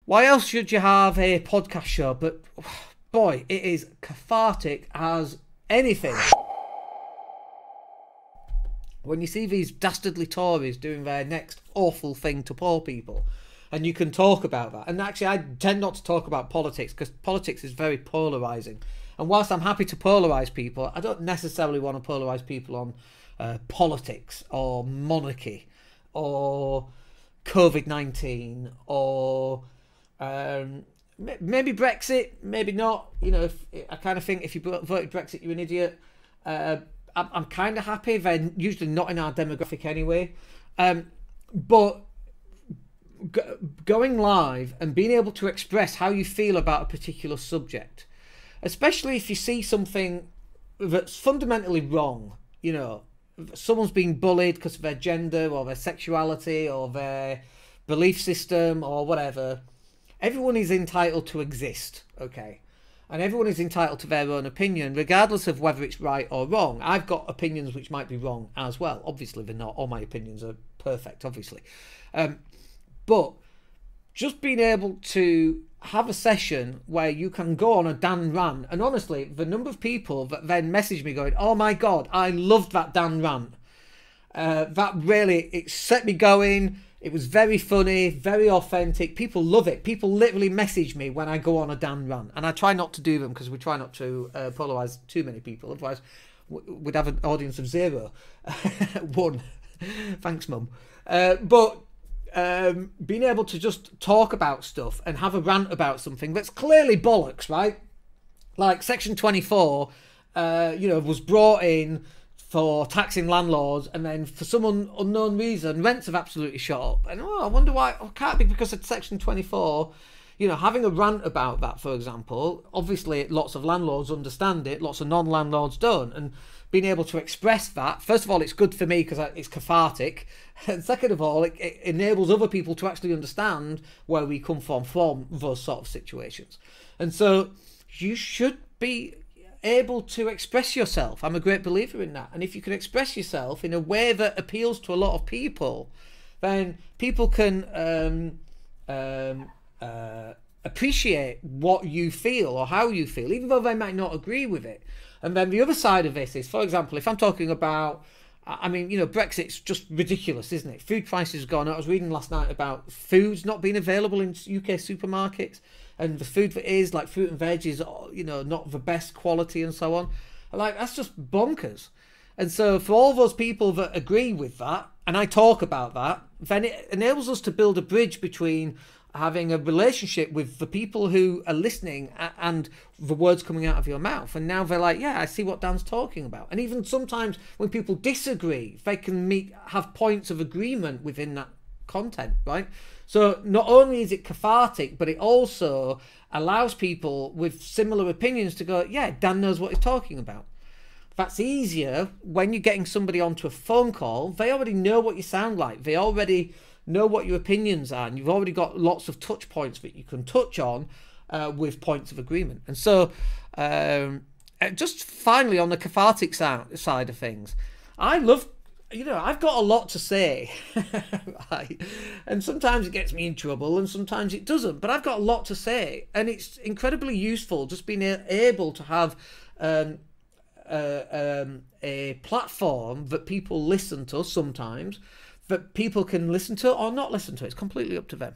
Why else should you have a podcast show? But boy, it is cathartic as anything. When you see these dastardly Tories doing their next awful thing to poor people, and you can talk about that. And actually, I tend not to talk about politics because politics is very polarising. And whilst I'm happy to polarise people, I don't necessarily want to polarise people on politics or monarchy or COVID-19 or maybe Brexit, maybe not. You know, I kind of think if you voted Brexit, you're an idiot. I'm kind of happy. They're usually not in our demographic anyway. But going live and being able to express how you feel about a particular subject, especially if you see something that's fundamentally wrong, you know, someone's being bullied because of their gender or their sexuality or their belief system or whatever. Everyone is entitled to exist, okay? And everyone is entitled to their own opinion, regardless of whether it's right or wrong. I've got opinions which might be wrong as well. Obviously, they're not. All my opinions are perfect, obviously. But just being able to have a session where you can go on a Dan rant, and honestly, the number of people that then message me going, "Oh my God, I loved that Dan rant. That really, it set me going. It was very funny, very authentic. People love it. People literally message me when I go on a Dan rant. And I try not to do them because we try not to polarise too many people. Otherwise, we'd have an audience of 0. 1. Thanks, Mum. But being able to just talk about stuff and have a rant about something that's clearly bollocks, right? Like Section 24, you know, was brought in for taxing landlords, and then for some unknown reason, rents have absolutely shot up. And I wonder why. Oh, can't it be because of Section 24? You know, having a rant about that, for example, obviously lots of landlords understand it, lots of non-landlords don't. And being able to express that, first of all, it's good for me because it's cathartic. And second of all, it enables other people to actually understand where we come from those sort of situations. And so you should be able to express yourself. I'm a great believer in that. And if you can express yourself in a way that appeals to a lot of people, then people can appreciate what you feel or how you feel, even though they might not agree with it. And then the other side of this is, for example, if I'm talking about, I mean, you know, Brexit's just ridiculous, isn't it? Food prices have gone up. I was reading last night about foods not being available in UK supermarkets, and the food that is, like fruit and veg, is, you know, not the best quality and so on. Like, that's just bonkers. And so for all those people that agree with that, and I talk about that, then it enables us to build a bridge between having a relationship with the people who are listening and the words coming out of your mouth. And now they're like, yeah, I see what Dan's talking about. And even sometimes when people disagree, they can have points of agreement within that content, right? So not only is it cathartic, but it also allows people with similar opinions to go, yeah, Dan knows what he's talking about. That's easier when you're getting somebody onto a phone call. They already know what you sound like. They already know what your opinions are, and you've already got lots of touch points that you can touch on with points of agreement. And so just finally, on the cathartic side of things, I love, you know, I've got a lot to say, right? And sometimes it gets me in trouble and sometimes it doesn't, but I've got a lot to say, and it's incredibly useful just being able to have a platform that people listen to sometimes, that people can listen to or not listen to. It's completely up to them.